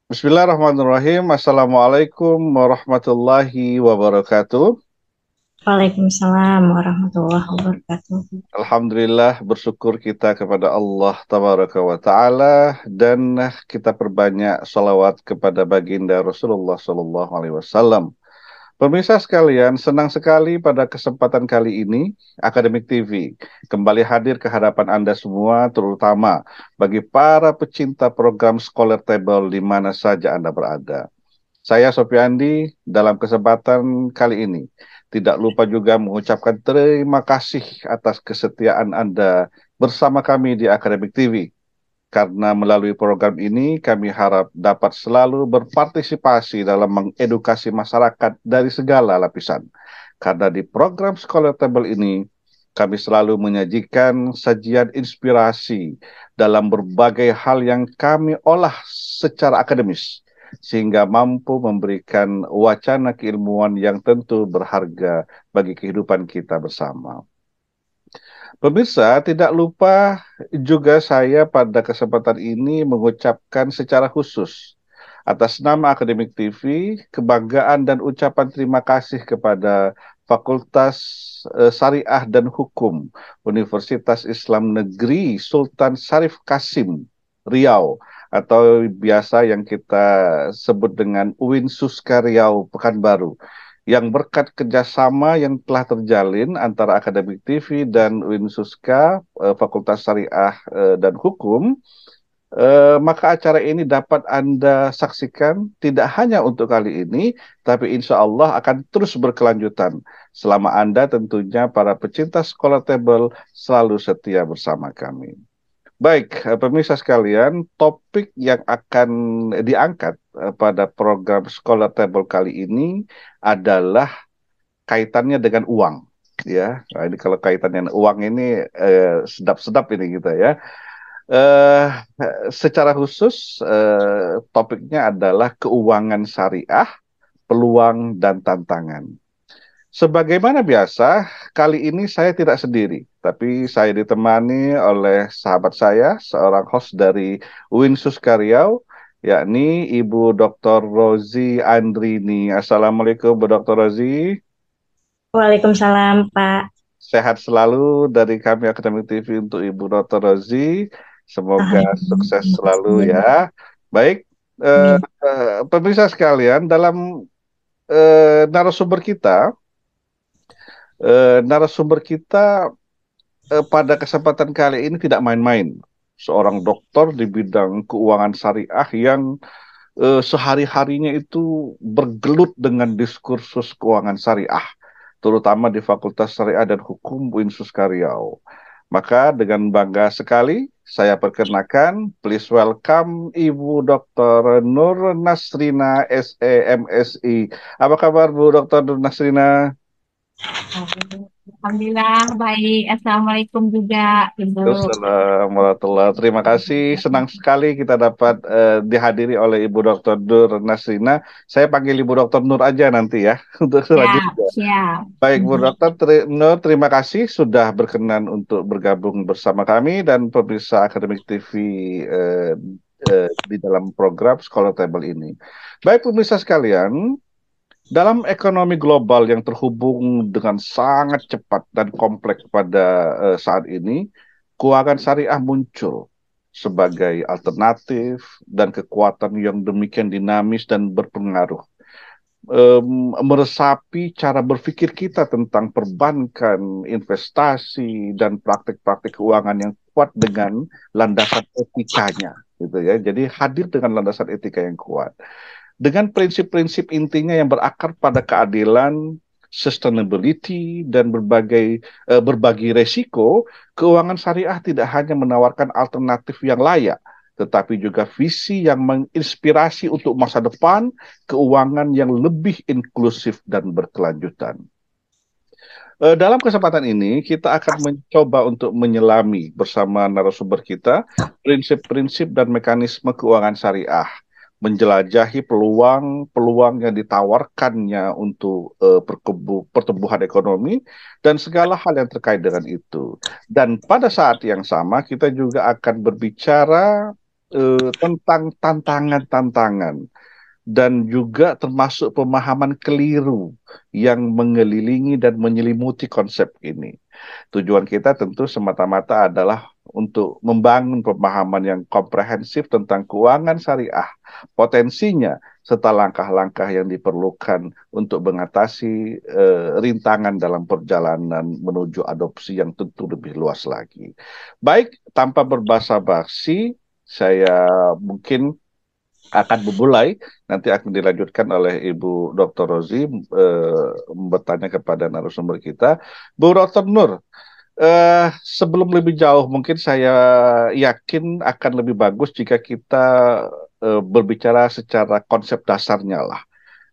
Bismillahirrahmanirrahim. Assalamualaikum warahmatullahi wabarakatuh. Waalaikumsalam warahmatullahi wabarakatuh. Alhamdulillah bersyukur kita kepada Allah Tabaraka wa Ta'ala dan kita perbanyak salawat kepada baginda Rasulullah Sallallahu Alaihi Wasallam. Pemirsa sekalian, senang sekali pada kesempatan kali ini Akademik TV kembali hadir ke hadapan Anda semua, terutama bagi para pecinta program Scholar Table di mana saja Anda berada. Saya Sofiandi, dalam kesempatan kali ini tidak lupa juga mengucapkan terima kasih atas kesetiaan Anda bersama kami di Akademik TV. Karena melalui program ini kami harap dapat selalu berpartisipasi dalam mengedukasi masyarakat dari segala lapisan. Karena di program Scholar Table ini kami selalu menyajikan sajian inspirasi dalam berbagai hal yang kami olah secara akademis sehingga mampu memberikan wacana keilmuan yang tentu berharga bagi kehidupan kita bersama. Pemirsa, tidak lupa juga saya pada kesempatan ini mengucapkan secara khusus atas nama Akademik TV, kebanggaan dan ucapan terima kasih kepada Fakultas Syariah dan Hukum Universitas Islam Negeri Sultan Syarif Kasim, Riau, atau biasa yang kita sebut dengan UIN Suska Riau Pekanbaru, yang berkat kerjasama yang telah terjalin antara Akademik TV dan UIN Suska, Fakultas Syariah dan Hukum, maka acara ini dapat Anda saksikan tidak hanya untuk kali ini, tapi insya Allah akan terus berkelanjutan selama Anda tentunya para pecinta Scholar Table selalu setia bersama kami. Baik, pemirsa sekalian, topik yang akan diangkat pada program Scholar Table kali ini adalah kaitannya dengan uang. Ya, nah, ini kalau kaitannya dengan uang ini sedap-sedap ini gitu ya. Eh, Secara khusus topiknya adalah keuangan syariah, peluang dan tantangan. Sebagaimana biasa, kali ini saya tidak sendiri, tapi saya ditemani oleh sahabat saya, seorang host dari Winsus Karyau, yakni Ibu Dr. Rozi Andrini. Assalamualaikum, Bu Dr. Rozi. Waalaikumsalam, Pak. Sehat selalu dari kami Akademik TV untuk Ibu Dr. Rozi. Semoga sukses selalu Alhamdulillah. ya. Baik, Amin. pemirsa sekalian, dalam narasumber kita, pada kesempatan kali ini tidak main-main. Seorang dokter di bidang keuangan syariah yang sehari-harinya itu bergelut dengan diskursus keuangan syariah, terutama di Fakultas Syariah dan Hukum Uinsus Karyau. Maka dengan bangga sekali saya perkenalkan, please welcome Ibu Dr. Nur Nasrina SEMSI. Apa kabar Bu Dr. Nur Nasrina? Alhamdulillah, baik. Assalamualaikum juga, Ibu. Assalamualaikum warahmatullahi. Terima kasih. Senang sekali kita dapat dihadiri oleh Ibu Dr. Nur Nasrina. Saya panggil Ibu Dr. Nur aja nanti ya untuk Siap, selanjutnya. siap. Baik Bu Dr. Nur, terima kasih sudah berkenan untuk bergabung bersama kami dan pemirsa Akademik TV eh, di dalam program Scholar Table ini. Baik pemirsa sekalian, dalam ekonomi global yang terhubung dengan sangat cepat dan kompleks pada saat ini, keuangan syariah muncul sebagai alternatif dan kekuatan yang demikian dinamis dan berpengaruh, meresapi cara berpikir kita tentang perbankan, investasi, dan praktik-praktik keuangan yang kuat dengan landasan etikanya, gitu ya. Jadi hadir dengan landasan etika yang kuat dengan prinsip-prinsip intinya yang berakar pada keadilan, sustainability, dan berbagi resiko. Keuangan syariah tidak hanya menawarkan alternatif yang layak, tetapi juga visi yang menginspirasi untuk masa depan, keuangan yang lebih inklusif dan berkelanjutan. Dalam kesempatan ini, kita akan mencoba untuk menyelami bersama narasumber kita prinsip-prinsip dan mekanisme keuangan syariah, menjelajahi peluang-peluang yang ditawarkannya untuk pertumbuhan ekonomi dan segala hal yang terkait dengan itu. Dan pada saat yang sama, kita juga akan berbicara tentang tantangan-tantangan dan juga termasuk pemahaman keliru yang mengelilingi dan menyelimuti konsep ini. Tujuan kita tentu semata-mata adalah untuk membangun pemahaman yang komprehensif tentang keuangan syariah, potensinya, serta langkah-langkah yang diperlukan untuk mengatasi rintangan dalam perjalanan menuju adopsi yang tentu lebih luas lagi. Baik, tanpa berbasa-basi, saya mungkin akan memulai, nanti akan dilanjutkan oleh Ibu Dr. Rozi bertanya kepada narasumber kita. Bu Dr. Nur, sebelum lebih jauh, mungkin saya yakin akan lebih bagus jika kita berbicara secara konsep dasarnya lah,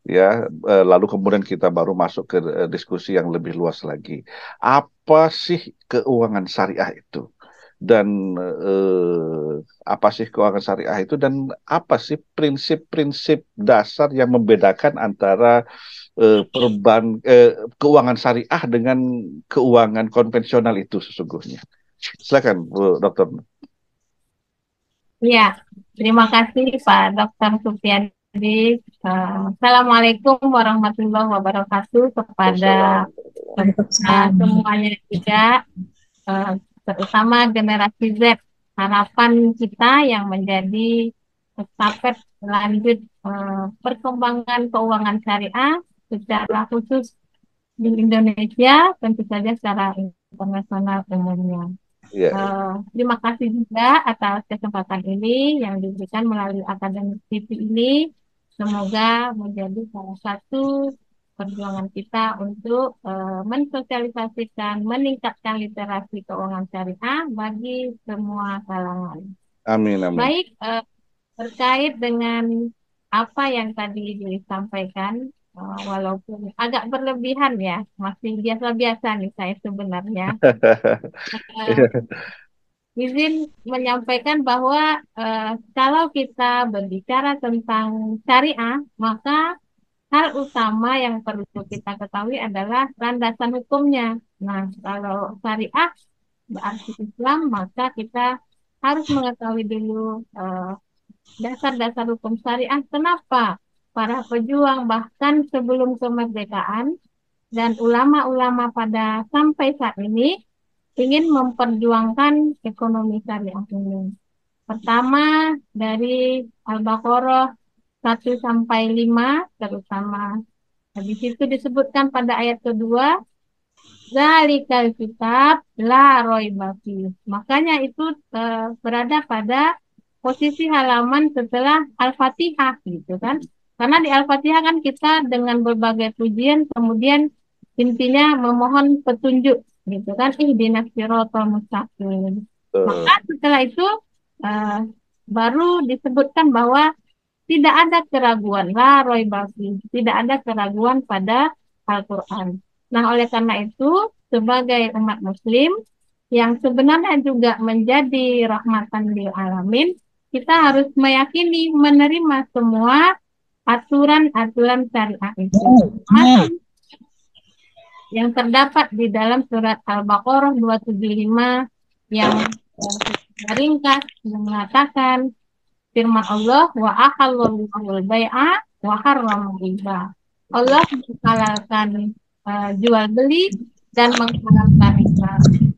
ya. Lalu kemudian kita baru masuk ke diskusi yang lebih luas lagi. Apa sih keuangan syariah itu? Dan apa sih keuangan syariah itu? Dan apa sih prinsip-prinsip dasar yang membedakan antara keuangan syariah dengan keuangan konvensional itu sesungguhnya? Silakan, Bu Dokter. Ya, terima kasih Pak Dr. Supiandi. Assalamualaikum warahmatullahi wabarakatuh kepada semuanya juga, eh, terutama generasi Z. Harapan kita yang menjadi estafet lanjut perkembangan keuangan syariah secara khusus di Indonesia, tentu saja secara internasional umumnya. Ya, Terima kasih juga atas kesempatan ini yang diberikan melalui Akademik TV ini. Semoga menjadi salah satu perjuangan kita untuk mensosialisasikan, meningkatkan literasi keuangan syariah bagi semua kalangan. amin, amin. Baik, terkait dengan apa yang tadi disampaikan, walaupun agak berlebihan ya, masih biasa-biasa nih saya sebenarnya. Eh, izin menyampaikan bahwa kalau kita berbicara tentang syariah, maka hal utama yang perlu kita ketahui adalah landasan hukumnya. Nah, kalau syariah berarti Islam, maka kita harus mengetahui dulu dasar-dasar hukum syariah. Kenapa para pejuang bahkan sebelum kemerdekaan dan ulama-ulama pada sampai saat ini ingin memperjuangkan ekonomi syariah ini. Pertama dari Al-Baqarah 1 sampai 5, terutama di situ disebutkan pada ayat kedua, Zalikal kitab la raiba fih. Makanya itu berada pada posisi halaman setelah Al-Fatihah gitu kan. Karena di Al-Fatihah kan kita dengan berbagai pujian kemudian intinya memohon petunjuk gitu kan, ihdinas siratal mustaqim. Maka setelah itu eh, baru disebutkan bahwa tidak ada keraguan, la raiba fih, tidak ada keraguan pada Al-Qur'an. Nah, oleh karena itu sebagai umat muslim yang sebenarnya juga menjadi rahmatan lil alamin, kita harus meyakini menerima semua aturan-aturan syariah itu. Yang terdapat di dalam surat Al-Baqarah 275 yang ringkas yang mengatakan firman Allah, wa ahallallahu bai'a wa harrama riba. Allah menghalalkan jual beli dan mengharamkan riba.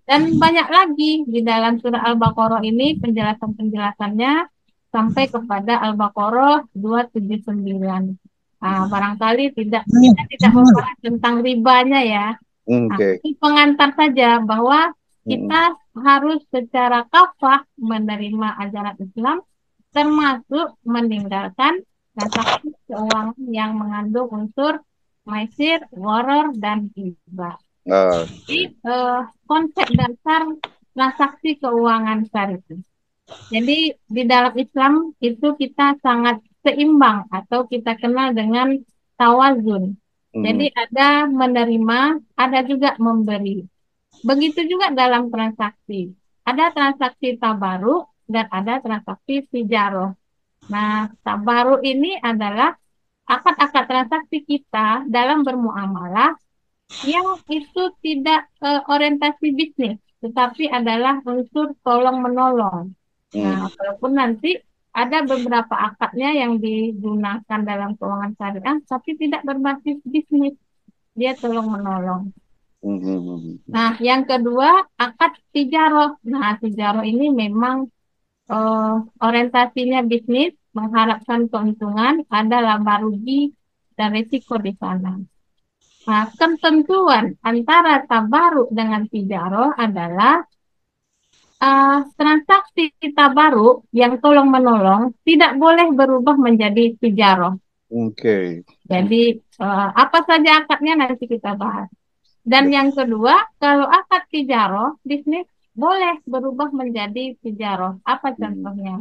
Dan banyak lagi di dalam surah Al-Baqarah ini penjelasan-penjelasannya sampai kepada Al-Baqarah 279. Barangkali kita tidak membahas tentang ribanya ya. Nah, Oke. ini pengantar saja bahwa kita harus secara kafah menerima ajaran Islam, termasuk meninggalkan transaksi keuangan yang mengandung unsur maisir, gharar, dan riba. Jadi konsep dasar transaksi keuangan syariah. Jadi di dalam Islam itu kita sangat seimbang atau kita kenal dengan tawazun. Jadi ada menerima, ada juga memberi. Begitu juga dalam transaksi. Ada transaksi tabaruk dan ada transaksi tijaroh. Nah, tabaruk ini adalah akad-akad transaksi kita dalam bermuamalah yang itu tidak orientasi bisnis, tetapi adalah unsur tolong-menolong. Nah, walaupun nanti ada beberapa akadnya yang digunakan dalam keuangan syariah, tapi tidak berbasis bisnis. Dia tolong menolong. Mhm. Nah, yang kedua, akad tijaroh. Nah, tijaroh ini memang eh, orientasinya bisnis, mengharapkan keuntungan, ada laba rugi dan risiko di sana. Nah, ketentuan antara tabaruk dengan tijaroh adalah transaksi tabaruk yang tolong menolong tidak boleh berubah menjadi tijaroh. Oke. Jadi apa saja akadnya nanti kita bahas. Dan yang kedua, kalau akad tijaroh, bisnis boleh berubah menjadi tijaroh. Apa Mhm. contohnya?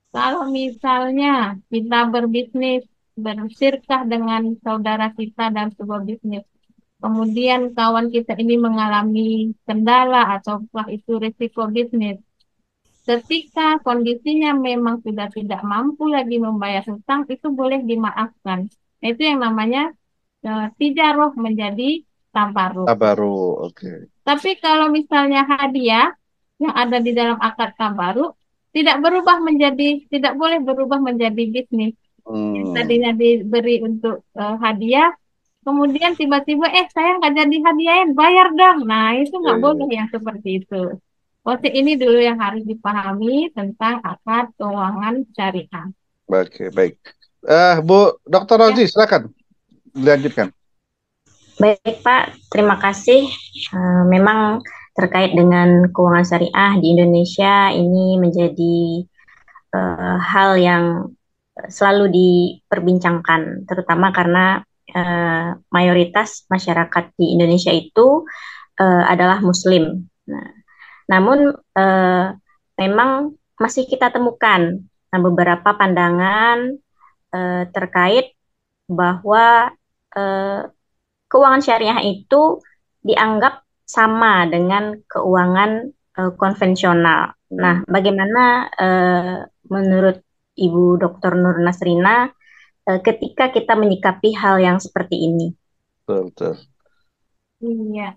Kalau misalnya kita berbisnis, bersirkah dengan saudara kita dalam sebuah bisnis, kemudian kawan kita ini mengalami kendala atau itu risiko bisnis. Ketika kondisinya memang sudah tidak mampu lagi membayar hutang, itu boleh dimaafkan. Itu yang namanya tijaroh menjadi tabaruk. Baru, oke. Tapi kalau misalnya hadiah yang ada di dalam akad tabaruk tidak boleh berubah menjadi bisnis. Yang Hmm. tadinya diberi untuk hadiah, kemudian tiba-tiba saya nggak jadi hadiahin, bayar dong. Nah, itu Ya, nggak ya, boleh ya. yang seperti itu. Oke, ini dulu yang harus dipahami tentang akad keuangan syariah. Oke, baik. Bu Dokter Ya, Rozi, silakan dilanjutkan. Baik Pak, terima kasih. Memang terkait dengan keuangan syariah di Indonesia ini menjadi hal yang selalu diperbincangkan, terutama karena mayoritas masyarakat di Indonesia itu adalah Muslim. Nah, namun memang masih kita temukan beberapa pandangan terkait bahwa eh, keuangan syariah itu dianggap sama dengan keuangan konvensional. Nah, Hmm. bagaimana menurut Ibu Dr. Nur Nasrina ketika kita menyikapi hal yang seperti ini? Betul, betul. iya.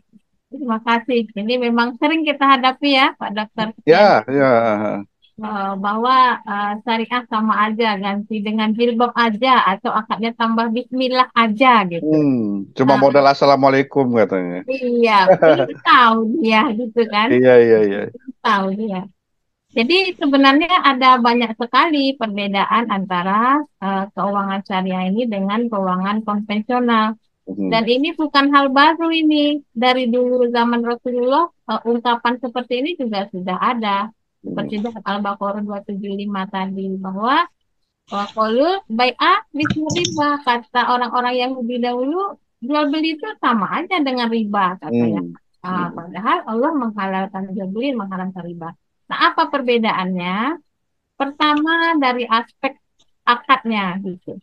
Terima kasih. Ini memang sering kita hadapi ya, Pak Dokter Sekian. Ya, ya. Bahwa syariah sama aja, ganti dengan jilbab aja, atau akadnya tambah bismillah aja gitu. Cuma Nah, modal assalamualaikum katanya. iya, belum tahu dia gitu kan. Iya, iya, iya. Belum tahu dia. Jadi sebenarnya ada banyak sekali perbedaan antara keuangan syariah ini dengan keuangan konvensional. Hmm. Dan ini bukan hal baru ini. Dari dulu zaman Rasulullah, ungkapan seperti ini juga sudah ada. Hmm. Seperti dalam Al-Baqarah 275 tadi, bahwa kalau bai'ah bisa riba. Kata orang-orang Yahudi dahulu, jual beli itu sama aja dengan riba katanya. Hmm. Hmm. Padahal Allah menghalalkan jual beli, mengharamkan riba. Nah, apa perbedaannya? Pertama dari aspek akadnya gitu.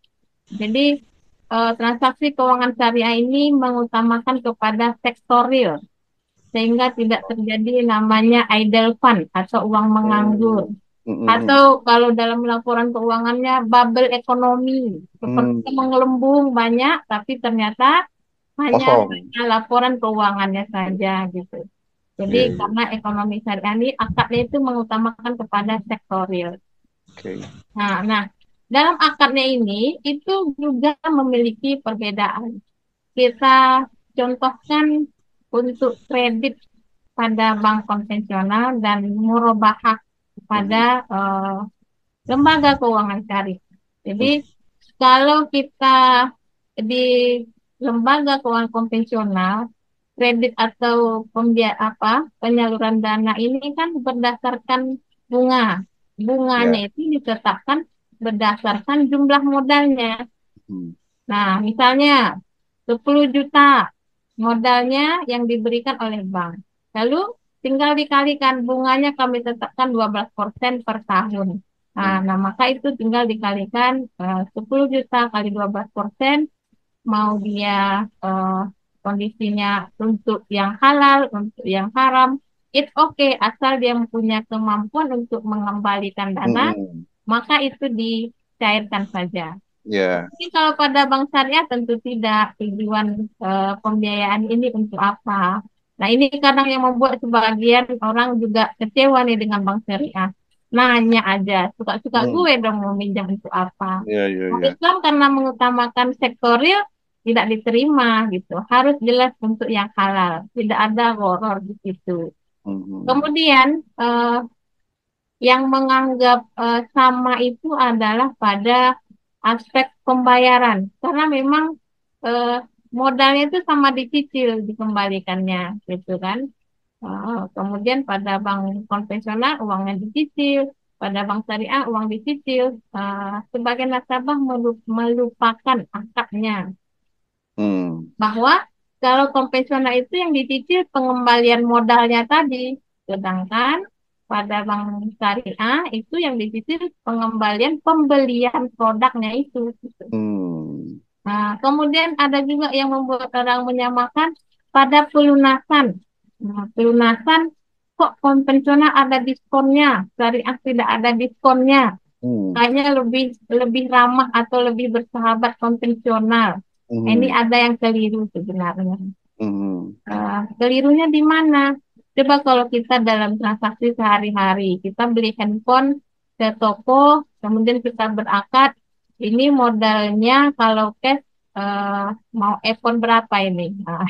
Jadi transaksi keuangan syariah ini mengutamakan kepada sektor real sehingga tidak terjadi namanya idle fund atau uang menganggur. Hmm. Hmm. Atau kalau dalam laporan keuangannya bubble ekonomi, Hmm. seperti menggelembung banyak tapi ternyata hanya Kosong. laporan keuangannya saja gitu. Jadi Iya, iya. karena ekonomi syariah ini akadnya itu mengutamakan kepada sektor real. Oke. Nah, dalam akadnya ini itu juga memiliki perbedaan. Kita contohkan untuk kredit pada bank konvensional dan murabahah pada Hmm. lembaga keuangan syariah. Jadi Hmm. kalau kita di lembaga keuangan konvensional, kredit atau penyaluran dana ini kan berdasarkan bunga. Bunganya Ya. itu ditetapkan berdasarkan jumlah modalnya. Hmm. Nah, misalnya 10 juta modalnya yang diberikan oleh bank. Lalu tinggal dikalikan bunganya kami tetapkan 12% per tahun. Hmm. Nah, maka itu tinggal dikalikan 10 juta kali 12%, mau dia eh, kondisinya untuk yang halal, untuk yang haram, it's okay asal dia punya kemampuan untuk mengembalikan dana, Hmm. maka itu dicairkan saja. Ya. Tapi kalau pada bank syariah tentu tidak tujuan pembiayaan ini untuk apa. Nah ini kadang yang membuat sebagian orang juga kecewa nih dengan bank syariah. nanya aja, suka-suka Hmm. gue dong mau minjam itu apa. Iya, iya, Kalau iya. Islam karena mengutamakan sektor real tidak diterima gitu. Harus jelas untuk yang halal, tidak ada horor di situ. Hmm. Kemudian yang menganggap sama itu adalah pada aspek pembayaran, karena memang eh, modalnya itu sama dicicil dikembalikannya, gitu kan. Kemudian pada bank konvensional uangnya dicicil, pada bank syariah uang dicicil. Sebagai nasabah melupakan akadnya Hmm. bahwa kalau konvensional itu yang dicicil pengembalian modalnya tadi, sedangkan pada bank syariah itu yang dicicil pengembalian pembelian produknya itu. Gitu. Hmm. Nah, kemudian ada juga yang membuat orang menyamakan pada pelunasan. Nah, pelunasan kok konvensional ada diskonnya, syariah tidak ada diskonnya. Hmm. Kayaknya lebih lebih ramah atau lebih bersahabat konvensional. Nah, ini Hmm. ada yang keliru sebenarnya. Hmm. Kelirunya di mana? Coba kalau kita dalam transaksi sehari-hari, kita beli handphone ke toko, kemudian kita berakad, ini modalnya kalau cash mau iPhone berapa ini? Nah,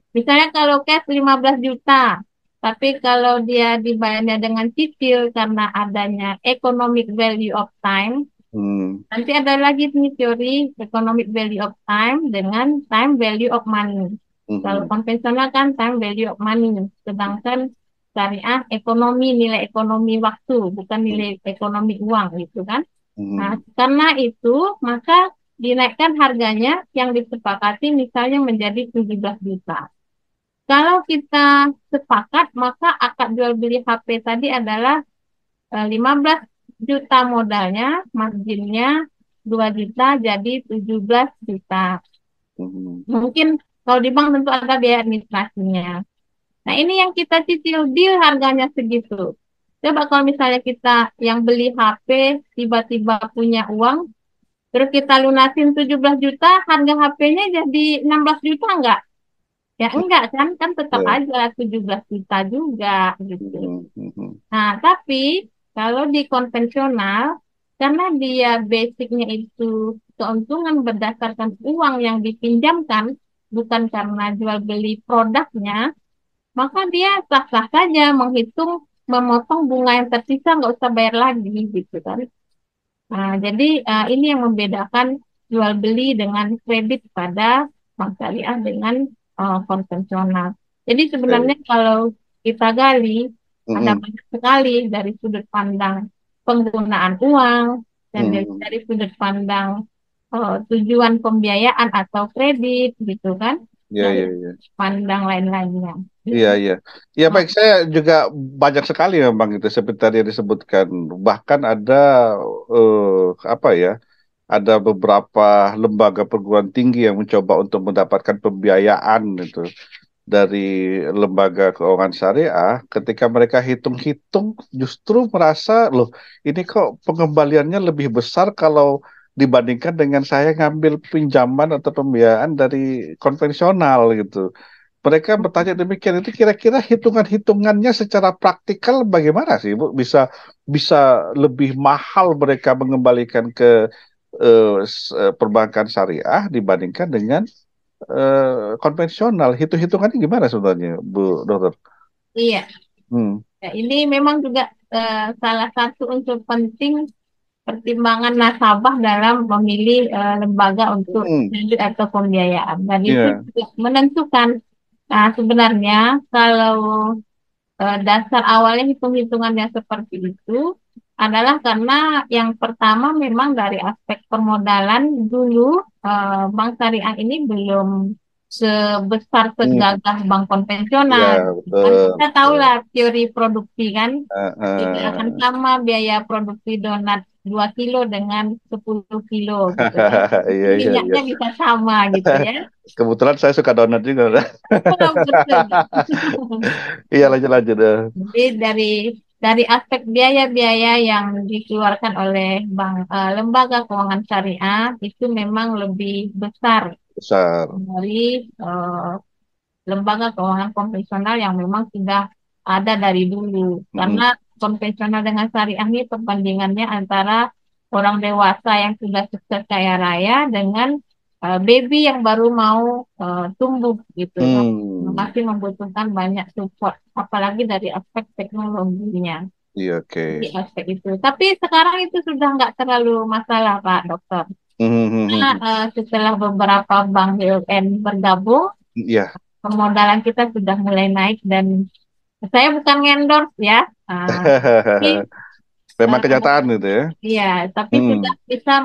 misalnya kalau cash 15 juta, tapi kalau dia dibayarnya dengan cicil karena adanya economic value of time, Hmm. nanti ada lagi nih teori economic value of time dengan time value of money. Kalau Hmm. konvensional kan time value of money, sedangkan syariah ekonomi, nilai ekonomi waktu, bukan nilai ekonomi uang gitu kan. Nah, Hmm. karena itu maka dinaikkan harganya yang disepakati misalnya menjadi 17 juta. Kalau kita sepakat, maka akad jual beli HP tadi adalah 15 juta modalnya, marginnya 2 juta jadi 17 juta. Hmm. Mungkin kalau di bank tentu ada biaya administrasinya. Nah, ini yang kita cicil deal harganya segitu. Coba kalau misalnya kita yang beli HP tiba-tiba punya uang, terus kita lunasin 17 juta, harga HP-nya jadi 16 juta enggak? Ya enggak kan? Kan tetap Ya. aja 17 juta juga gitu. Hmm. Hmm. Nah, tapi kalau di konvensional, karena dia basicnya itu keuntungan berdasarkan uang yang dipinjamkan, bukan karena jual beli produknya, maka dia sah-sah saja menghitung, memotong bunga yang tersisa nggak usah bayar lagi, gitu kan. Nah, jadi ini yang membedakan jual beli dengan kredit pada bank syariah dengan konvensional. Jadi sebenarnya Oke. kalau kita gali, ada Hmm. banyak sekali dari sudut pandang penggunaan uang dan Hmm. dari sudut pandang tujuan pembiayaan atau kredit, gitu kan, Ya, dan ya, ya. pandang lain-lainnya. Iya, Gitu. iya. Iya, Nah, baik. Saya juga banyak sekali memang itu seperti tadi yang disebutkan. Bahkan ada apa ya? Ada beberapa lembaga perguruan tinggi yang mencoba untuk mendapatkan pembiayaan itu dari lembaga keuangan syariah. Ketika mereka hitung-hitung, justru merasa loh, ini kok pengembaliannya lebih besar kalau dibandingkan dengan saya ngambil pinjaman atau pembiayaan dari konvensional gitu. Mereka bertanya demikian, itu kira-kira hitungan-hitungannya secara praktikal bagaimana sih, Bu? Bisa bisa lebih mahal mereka mengembalikan ke perbankan syariah dibandingkan dengan konvensional. Hitung-hitungannya gimana sebenarnya, Bu Dokter? iya, Hmm. ya, ini memang juga salah satu unsur penting pertimbangan nasabah dalam memilih lembaga untuk Hmm. kredit atau pembiayaan. Dan itu Iya. juga menentukan. Nah, sebenarnya kalau dasar awalnya hitung-hitungannya seperti itu adalah karena yang pertama memang dari aspek permodalan dulu bank syariah ini belum sebesar Hmm. segagah bank konvensional. Ya, Kan betul, kita betul. tahulah teori produksi kan, tidak akan Eh. sama biaya produksi donat 2 kilo dengan 10 kilo gitu kan. Iya, iya, iya. Minyaknya bisa sama gitu ya. Kebetulan saya suka donat juga. Betul. Iya, lanjut lanjut. Jadi dari aspek biaya-biaya yang dikeluarkan oleh lembaga keuangan syariah itu memang lebih besar Besar. dari eh, lembaga keuangan konvensional yang memang sudah ada dari dulu. Karena Mm-mm. konvensional dengan syariah ini perbandingannya antara orang dewasa yang sudah sukses kaya raya dengan baby yang baru mau tumbuh gitu kan. Hmm. Masih membutuhkan banyak support, apalagi dari aspek teknologinya. Iya, oke. Di aspek itu. Tapi sekarang itu sudah nggak terlalu masalah, Pak Dokter. Karena Mhm. setelah beberapa bank BUMN bergabung, Iya. pemodalan kita sudah mulai naik dan saya bukan endorse ya, tapi Memang eh, kenyataan itu ya. iya, tapi sudah Hmm. bisa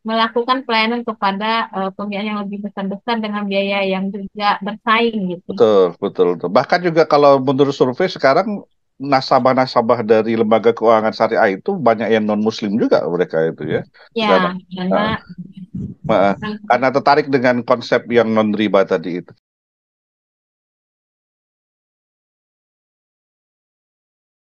melakukan pelayanan kepada pembiayaan yang lebih besar-besar dengan biaya yang juga bersaing gitu. Betul, betul, betul. Bahkan juga kalau menurut survei sekarang nasabah-nasabah dari lembaga keuangan syariah itu banyak yang non-muslim juga mereka itu ya sekarang. Ya, karena Ah, ah. Karena tertarik dengan konsep yang non-riba tadi itu.